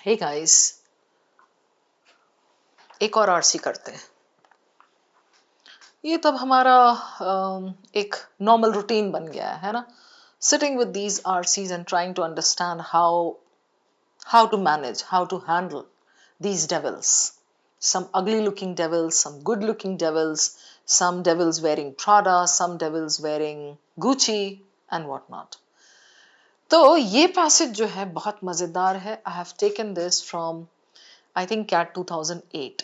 Hey guys, एक और RC करते हैं। ये तब हमारा एक नॉर्मल रूटीन बन गया है ना, sitting with these RCs and trying to understand how to manage, how to handle these devils. Some ugly looking devils, some good looking devils, some devils wearing Prada, some devils wearing Gucci and whatnot. तो ये passage जो है बहुत मजेदार है. I have taken this from I think CAT 2008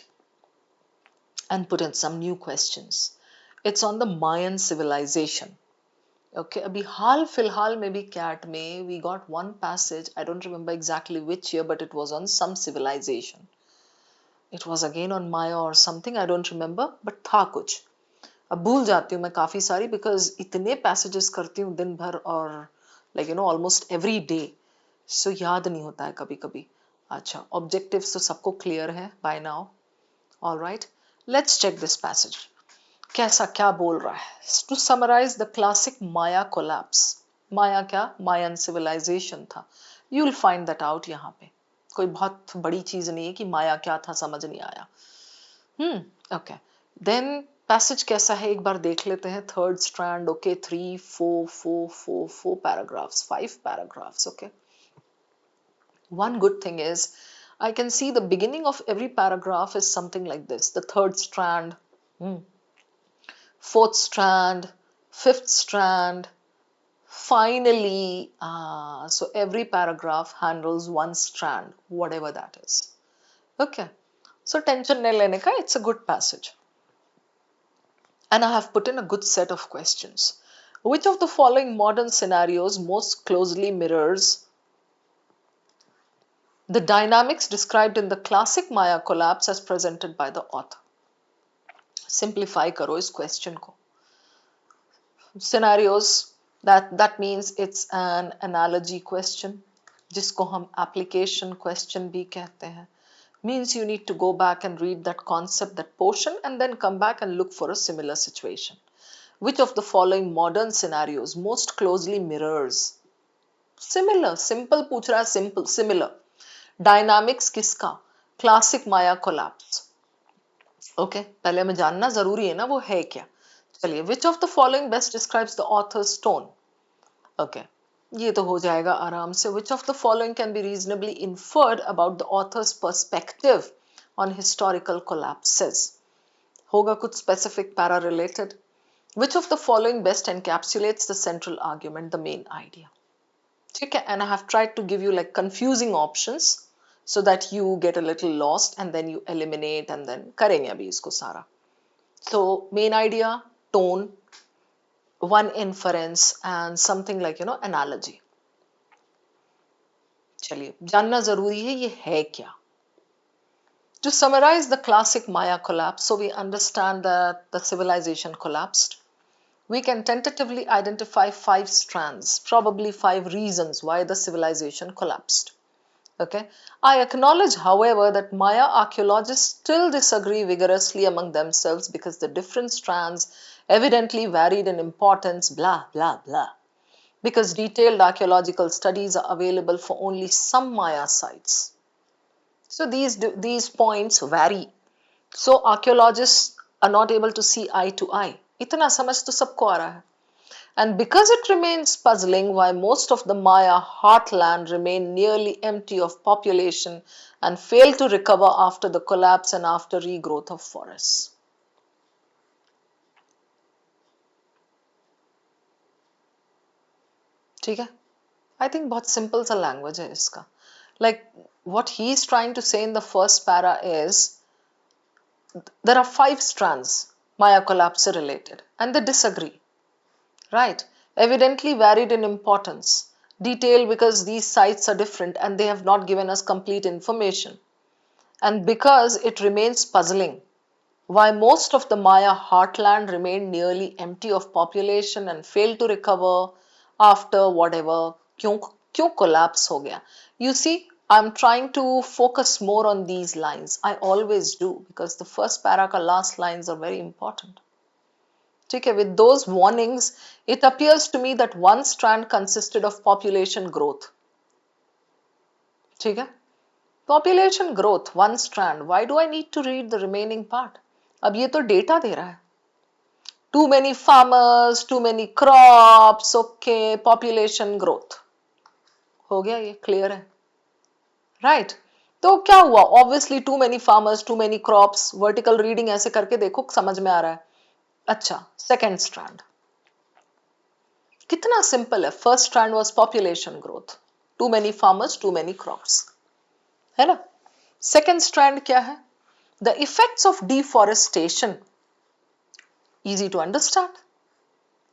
and put in some new questions. It's on the Mayan civilization. Okay, अभी हाल फिलहाल में भी CAT में we got one passage. I don't remember exactly which year, but it was on some civilization. It was again on Maya or something. I don't remember, but था कुछ. अब भूल जाती हूँ मैं काफी सारी because इतने passages करती हूँ दिन भर और like you know almost every day. So याद नहीं होता है कभी कभी. अच्छा, objectives तो सबको clear है by now. All right, let's check this passage. कैसा क्या बोल रहा है? To summarize the classic Maya collapse. माया क्या? Mayan civilization था. You'll find that out यहाँ पे. कोई बहुत बड़ी चीज नहीं है कि माया क्या था समझ नहीं आया. Okay. Then passage कैसा है एक बार देख लेते हैं. Third strand. Okay, 3, 4, 4, 4, 4 paragraphs, 5 paragraphs. Okay. One good thing is I can see the beginning of every paragraph is something like this. The third strand, fourth strand, fifth strand, finally. So every paragraph handles one strand, whatever that is. Okay. So tension nahi lene ka, it's a good passage. And I have put in a good set of questions. Which of the following modern scenarios most closely mirrors the dynamics described in the classic Maya collapse as presented by the author? Simplify karo is question ko. Scenarios, that means it's an analogy question, जिसको हम application question भी कहते हैं. Means you need to go back and read that concept, that portion, and then come back and look for a similar situation. Which of the following modern scenarios most closely mirrors? Similar, simple पूछ रहा है, simple, similar. Dynamics किसका? Classic Maya collapse. Okay, पहले हमें जानना जरूरी है ना वो है क्या. चलिए, which of the following best describes the author's tone? Okay, ये तो हो जाएगा आराम से. Which of the following can be reasonably inferred about the author's perspective on historical collapses? होगा कुछ specific para related. Which of the following best encapsulates the central argument, the main idea? ठीक है, and I have tried to give you like confusing options so that you get a little lost and then you eliminate and then करेंगे अभी इसको सारा. So main idea, tone, one inference and something like you know analogy. चलिए, जानना जरूरी है ये है क्या. To summarize the classic Maya collapse, so we understand that the civilization collapsed. We can tentatively identify 5 strands, probably 5 reasons why the civilization collapsed. Okay. I acknowledge, however, that Maya archaeologists still disagree vigorously among themselves because the different strands evidently varied in importance, blah, blah, blah. Because detailed archaeological studies are available for only some Maya sites. So these points vary. So archaeologists are not able to see eye to eye. इतना समझ तो सबको आ रहा है. And because it remains puzzling why most of the Maya heartland remain nearly empty of population and fail to recover after the collapse and after regrowth of forests. ठीक है? I think बहुत simple सा language है इसका. Like what he is trying to say in the first para is there are 5 strands Maya collapse related and they disagree. Right, evidently varied in importance, detail because these sites are different and they have not given us complete information, and because it remains puzzling why most of the Maya heartland remained nearly empty of population and failed to recover after whatever क्यों collapse हो गया. You see, I'm trying to focus more on these lines. I always do because the first para ka last lines are very important. Okay, with those warnings, it appears to me that one strand consisted of population growth. ठीक है, population growth one strand, why do I need to read the remaining part? अब ये तो data दे रहा है, too many farmers, too many crops, okay, population growth हो गया, ये क्लियर है, राइट तो क्या हुआ, obviously too many farmers, too many crops, vertical reading ऐसे करके देखो समझ में आ रहा है। अच्छा, सेकेंड स्ट्रैंड कितना सिंपल है, first strand was population growth, to many farmers, too many crops, है ना। सेकेंड स्ट्रैंड क्या है, the effects of deforestation, easy to understand,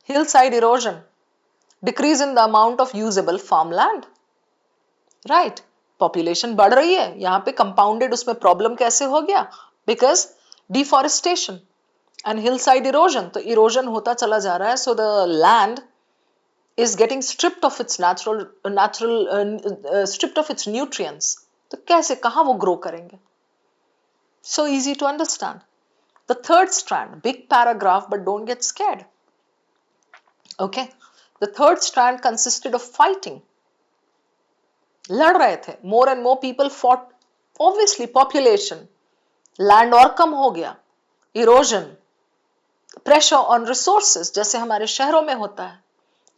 hillside erosion, decrease in the amount of usable farmland, right population बढ़ रही है, यहां पे compounded उसमें प्रॉब्लम कैसे हो गया, because deforestation and hill side erosion, तो इरोजन होता चला जा रहा है, so the land is getting stripped of its stripped of its nutrients, तो कैसे कहां वो ग्रो करेंगे, so easy to understand. The third strand, big paragraph but don't get scared, okay, the third strand consisted of fighting, लड़ रहे थे, more and more people fought, obviously population, land और कम हो गया, इरोजन, प्रेशर ऑन रिसोर्सेज जैसे हमारे शहरों में होता है,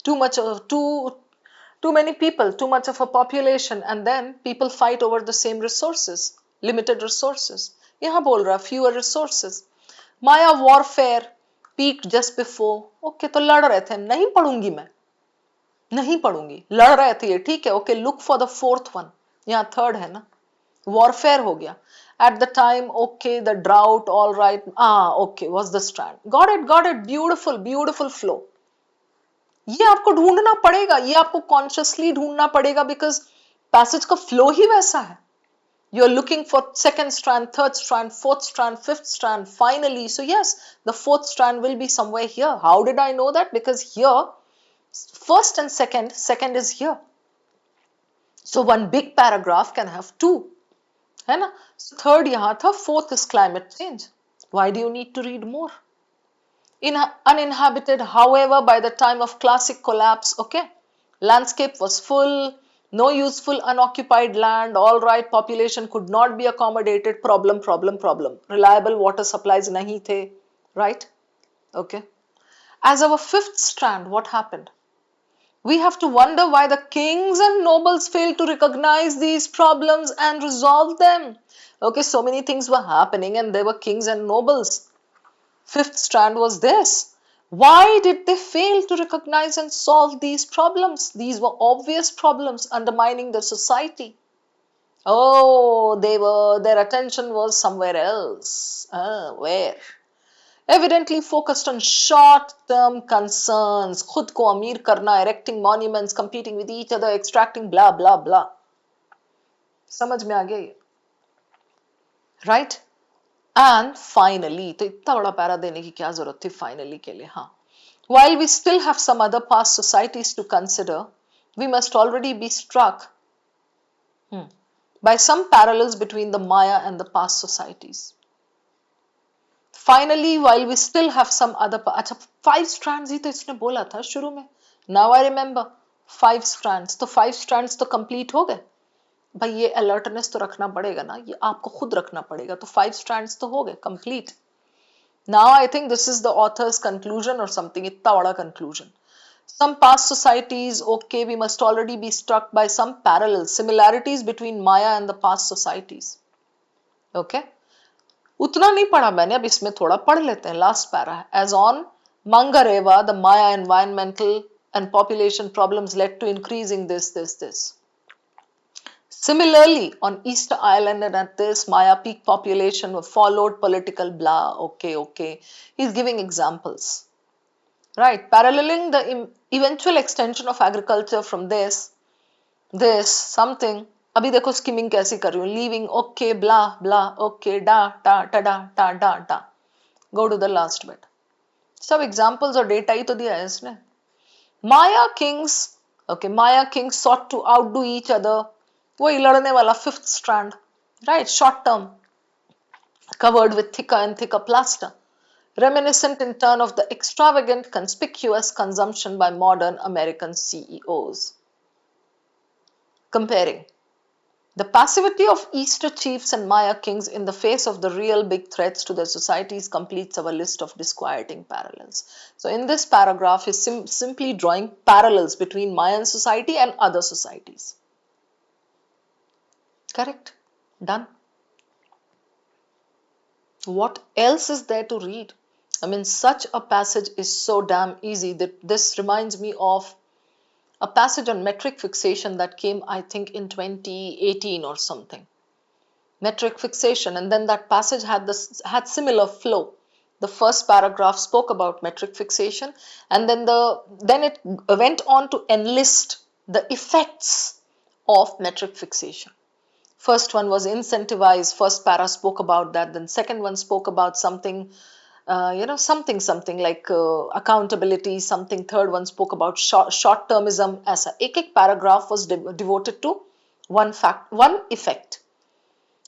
too much of too many people, too much of a population, and then people fight over the same resources, limited resources, यहां बोल रहा fewer resources, Maya warfare peaked just before, okay तो लड़ रहे थे, नहीं पढ़ूंगी मैं, नहीं पढ़ूंगी, लड़ रहे थे ये, ठीक है, okay, look for the fourth one, यहाँ थर्ड है ना, वॉरफेयर हो गया, at the time, okay, the drought, all right, okay, was the strand, got it, beautiful, beautiful flow, ये आपको ढूंढना पड़ेगा, ये आपको कॉन्शियसली ढूंढना पड़ेगा, बिकॉज पैसेज का फ्लो ही वैसा है, you are looking for second strand, third strand, fourth strand, fifth strand, finally, so yes, the fourth strand will be somewhere here. How did I know that? Because here first and second is here, so one big paragraph can have two, है ना, so third यहाँ था, fourth is climate change, why do you need to read more, in uninhabited, however, by the time of classic collapse, okay, landscape was full, no useful unoccupied land, all right, population could not be accommodated, problem, reliable water supplies nahi the, right, okay, as our fifth strand, what happened, we have to wonder why the kings and nobles failed to recognize these problems and resolve them, okay, so many things were happening and there were kings and nobles. Fifth strand was this. Why did they fail to recognize and solve these problems? These were obvious problems undermining the society. Oh, their attention was somewhere else. Where? Evidently focused on short-term concerns. खुद को अमीर करना, erecting monuments, competing with each other, extracting blah blah blah. समझ में आ गया ये? Right? And finally, तो इतना बड़ा पैरा देने की क्या जरूरत थी finally के लिए, हाँ. While we still have some other past societies to consider, we must already be struck by some parallels between the Maya and the past societies. Finally, while we still have some other, अच्छा 5 strands ही तो इसने बोला था शुरू में. Now I remember 5 strands, तो 5 strands तो complete हो गए. भाई ये alertness तो रखना पड़ेगा ना, ये आपको खुद रखना पड़ेगा, तो 5 strands तो हो गए complete. Now I think this is the author's conclusion or something, इतना बड़ा conclusion. Some past societies, okay, we must already be struck by some parallels, similarities between Maya and the past societies. Okay? उतना नहीं पढ़ा मैंने, अब इसमें थोड़ा पढ़ लेते हैं, last para. As on Mangareva, the Maya environmental and population problems led to increasing this. Similarly, on Easter Island and at this Maya peak population followed political blah, okay. He's giving examples. Right, paralleling the eventual extension of agriculture from this, something, अभी देखो skimming कैसी कर रही हूँ, leaving, okay, blah, okay, da. Go to the last bit. सब examples और data ही तो दिया है इसने. Maya kings sought to outdo each other, वही लड़ने वाला fifth strand, right, short term, covered with thicker and thicker plaster, reminiscent in turn of the extravagant, conspicuous consumption by modern American CEOs. Comparing The passivity of Easter chiefs and Maya kings in the face of the real big threats to their societies completes our list of disquieting parallels. So, in this paragraph, he's simply drawing parallels between Mayan society and other societies. Correct? Done. What else is there to read? I mean, such a passage is so damn easy that this reminds me of a passage on metric fixation that came, I think, in 2018 or something. Metric fixation, and then that passage had similar flow. The first paragraph spoke about metric fixation, and then it went on to enlist the effects of metric fixation. First one was incentivize. First para spoke about that. Then second one spoke about something, something like accountability. Something. Third one spoke about short termism. As एक paragraph was devoted to one effect.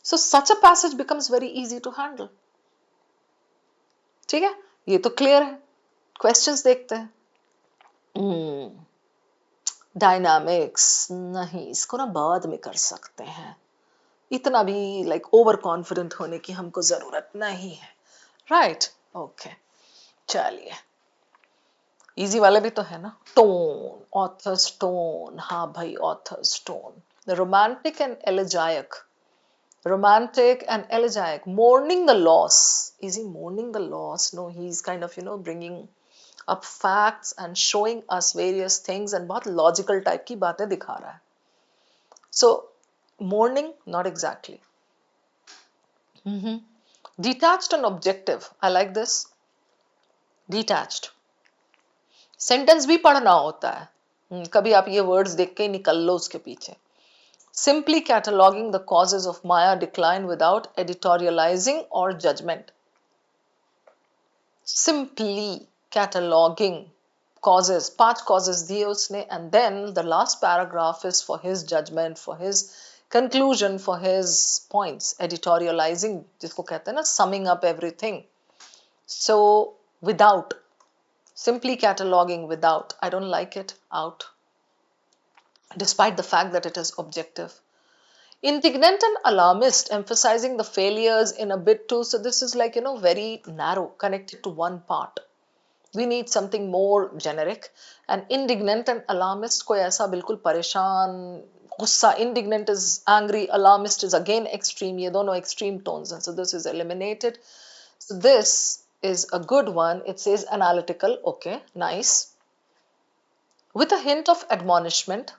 So such a passage becomes very easy to handle. ठीक है, ये तो clear है. Questions देखते हैं. Dynamics नहीं, इसको ना बाद में कर सकते हैं. इतना भी लाइक ओवर कॉन्फिडेंट होने की हमको जरूरत नहीं है. राइट, ओके, चलिए. इजी वाले भी तो है ना. Tone, authors tone. हाँ भाई, authors tone. Romantic and elegiac. Romantic and elegiac. Mourning the loss. Is he mourning the loss? No, he's kind of, bringing up facts and showing us various things and बहुत logical type की बातें दिखा रहा है. So, mourning, not exactly. Detached and objective. I like this. Detached. Sentence भी पढ़ना होता है. कभी आप ये words देख के निकल लो उसके पीछे. Simply cataloging the causes of Maya decline without editorializing or judgment. Simply cataloging causes, 5 causes दिए उसने, and then the last paragraph is for his judgment, for his conclusion, for his points. Editorializing, जिसको कहते हैं ना, summing up everything. So, without. Simply cataloging without. I don't like it. Out. Despite the fact that it is objective. Indignant and alarmist, emphasizing the failures in a bit too. So this is like, very narrow, connected to one part. We need something more generic. And indignant and alarmist, कोई ऐसा बिल्कुल परेशान, गुस्सा. Indignant is angry, alarmist is again extreme. ये दोनों extreme tones, and so this is eliminated. So this is a good one. It says analytical. Okay, nice. With a hint of admonishment.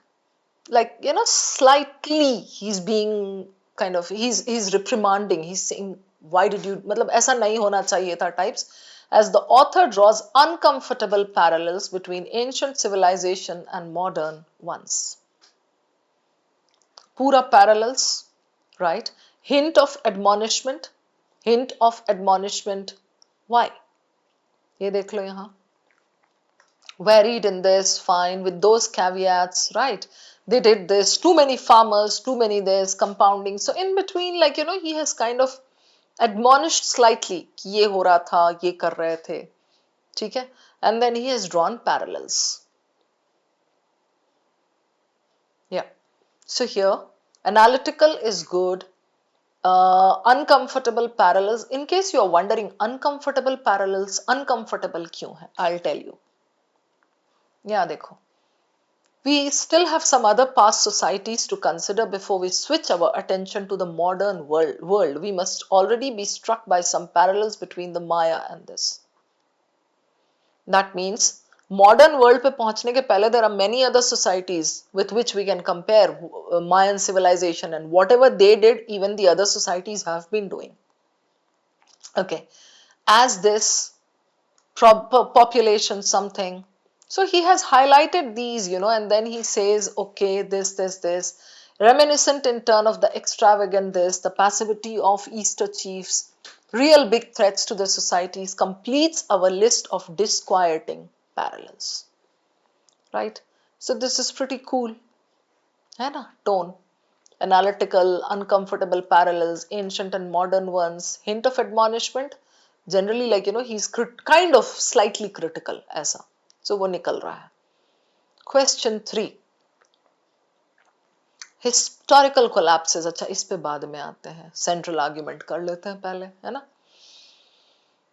Like, slightly he's being kind of, he's reprimanding, he's saying, why did you, matlab aisa nahi hona chahiye tha types, as the author draws uncomfortable parallels between ancient civilization and modern ones. Pura parallels, right? Hint of admonishment. Hint of admonishment. Why? Ye dekh lo yahan. Varied in this, fine, with those caveats, right? They did this, too many farmers, too many this, compounding. So in between, like, he has kind of admonished slightly, कि ये हो रहा था, ये कर रहे थे, ठीक है? And then he has drawn parallels. Yeah. So here, analytical is good. Uncomfortable parallels. In case you are wondering, uncomfortable parallels, uncomfortable क्यों है? I'll tell you. Yeah, देखो. We still have some other past societies to consider before we switch our attention to the modern world. We must already be struck by some parallels between the Maya and this. That means modern world पे पहुंचने के पहले there are many other societies with which we can compare Mayan civilization, and whatever they did, even the other societies have been doing. Okay, as this population something. So he has highlighted these, and then he says, okay, this, reminiscent in turn of the extravagant this, the passivity of Easter chiefs, real big threats to the societies, completes our list of disquieting parallels. Right? So this is pretty cool. है ना? Tone. Analytical, uncomfortable parallels, ancient and modern ones, hint of admonishment. Generally, like, he's kind of slightly critical, ऐसा. So वो निकल रहा है. Question 3. Historical collapses, अच्छा इस पे बाद में आते हैं, सेंट्रल आर्ग्यूमेंट कर लेते हैं पहले, है ना.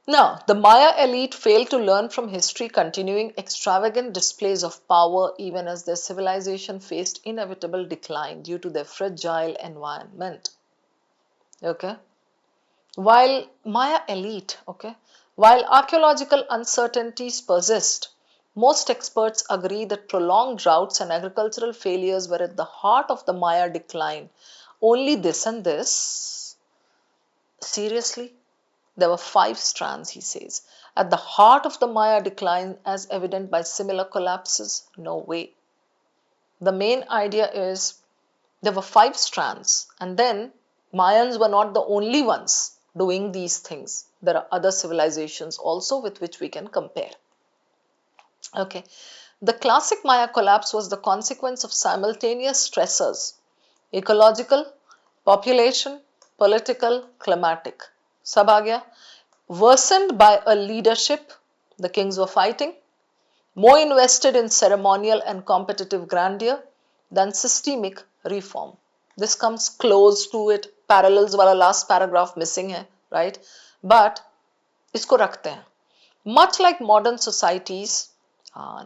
Now, the Maya elite failed to learn from history, continuing extravagant displays of power even as their civilization faced inevitable decline due to their fragile environment. Okay. While Maya elite, okay, while archaeological uncertainties persist, most experts agree that prolonged droughts and agricultural failures were at the heart of the Maya decline. Only this and this? Seriously? There were five strands, he says. At the heart of the Maya decline, as evident by similar collapses? No way. The main idea is there were five strands, and then Mayans were not the only ones doing these things. There are other civilizations also with which we can compare. Okay. The classic Maya collapse was the consequence of simultaneous stressors: ecological, population, political, climatic. सब आ गया. Worsened by a leadership, the kings were fighting, more invested in ceremonial and competitive grandeur than systemic reform. This comes close to it. Parallels वाला last paragraph missing है, right? But इसको रखते हैं. Much like modern societies,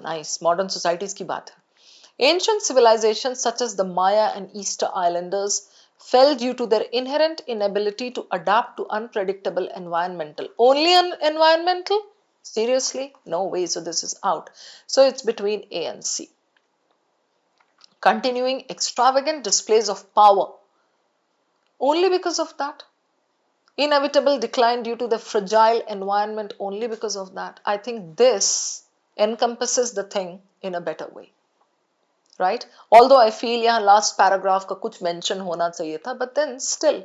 nice, modern societies की बात है. Ancient civilizations such as the Maya and Easter Islanders fell due to their inherent inability to adapt to unpredictable environmental. Only environmental? Seriously? No way. So this is out. So it's between A and C. Continuing extravagant displays of power. Only because of that. Inevitable decline due to the fragile environment. Only because of that. I think this encompasses the thing in a better way. Right? Although I feel यहाँ last paragraph का कुछ mention होना चाहिए था, but then still,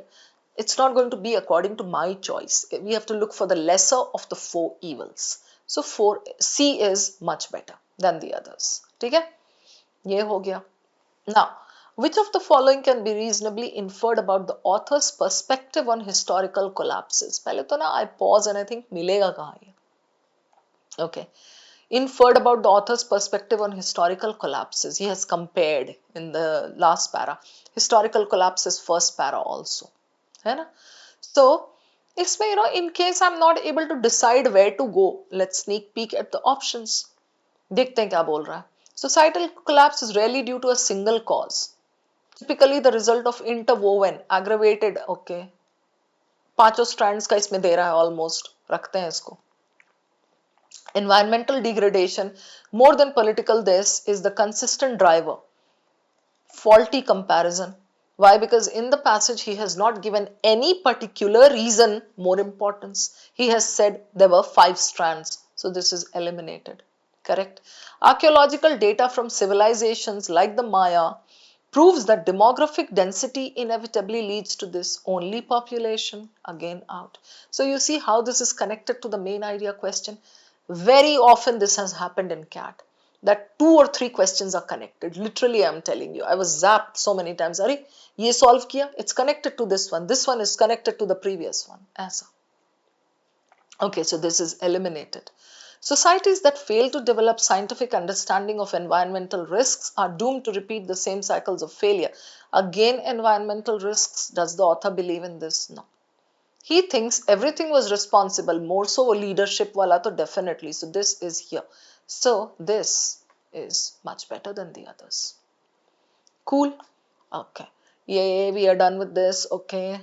it's not going to be according to my choice. We have to look for the lesser of the four evils. So C is much better than the others. ठीक है? ये हो गया. Now, which of the following can be reasonably inferred about the author's perspective on historical collapses? पहले तो ना I pause and I think मिलेगा कहाँ ये? Okay. Inferred about the author's perspective on historical collapses. He has compared in the last para. Historical collapses first para also. है ना? So, इसमें, in case I'm not able to decide where to go, let's sneak peek at the options. देखते हैं क्या बोल रहा है. Societal collapse is rarely due to a single cause. Typically the result of interwoven, aggravated, okay. पांचों strands का इसमें दे रहा है almost. रखते हैं इसको. Environmental degradation, more than political this, is the consistent driver. Faulty comparison. Why? Because in the passage he has not given any particular reason more importance. He has said there were five strands. So this is eliminated. Correct? Archaeological data from civilizations like the Maya proves that demographic density inevitably leads to this. Only population, again out. So you see how this is connected to the main idea question. Very often this has happened in CAT, that 2 or 3 questions are connected. Literally, I'm telling you. I was zapped so many times. Are ye solve kiya? It's connected to this one. This one is connected to the previous one. Aisa. Okay, so this is eliminated. Societies that fail to develop scientific understanding of environmental risks are doomed to repeat the same cycles of failure. Again, environmental risks. Does the author believe in this? No. He thinks everything was responsible, more so leadership wala to definitely. So this is here. So this is much better than the others. Cool. Okay. Yay, we are done with this. Okay.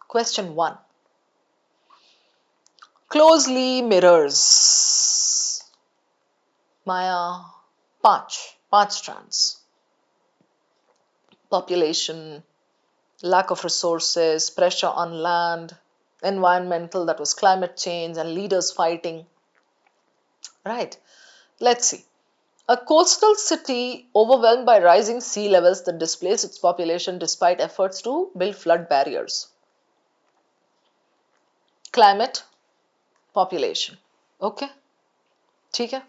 Question 1. Closely mirrors Maya Panch strands. Population, lack of resources, pressure on land, environmental, that was climate change, and leaders fighting. Right. Let's see. A coastal city overwhelmed by rising sea levels that displace its population despite efforts to build flood barriers. Climate, population. Okay. ठीक है.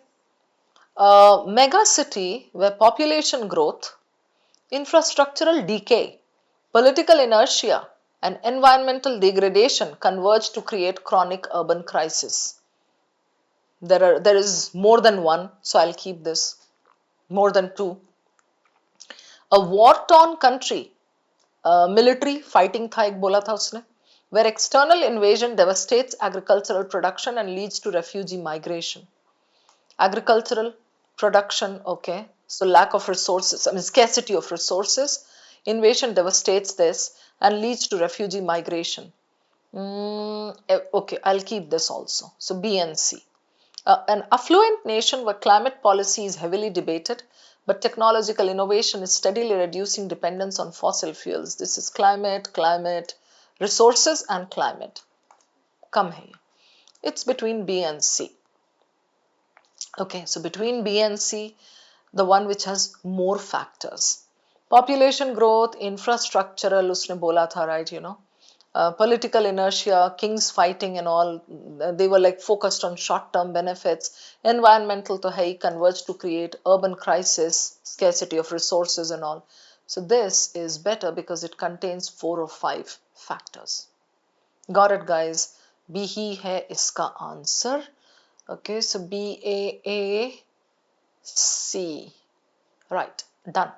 A mega city where population growth, infrastructural decay, political inertia, and environmental degradation converge to create chronic urban crisis. There is more than one, so I'll keep this. More than two. A war-torn country, military fighting था एक बोला था उसने, where external invasion devastates agricultural production and leads to refugee migration. Agricultural production, okay, so lack of resources, I mean scarcity of resources, invasion devastates this and leads to refugee migration. Okay, I'll keep this also. So B and C. An affluent nation where climate policy is heavily debated, but technological innovation is steadily reducing dependence on fossil fuels. This is climate, resources, and climate. Come here. It's between B and C. Okay, so between B and C, the one which has more factors. Population growth, infrastructural, उसने बोला था, right, you know. Political inertia, kings fighting and all, they were like focused on short-term benefits. Environmental to hai converge to create urban crisis, scarcity of resources and all. So this is better because it contains 4 or 5 factors. Got it, guys? B ही है इसका answer. Okay, so B, A, C. Right, done.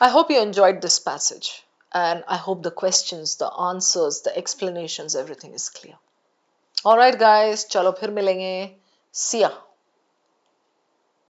I hope you enjoyed this passage and I hope the questions, the answers, the explanations, everything is clear. Alright guys, chalo phir milenge. See ya.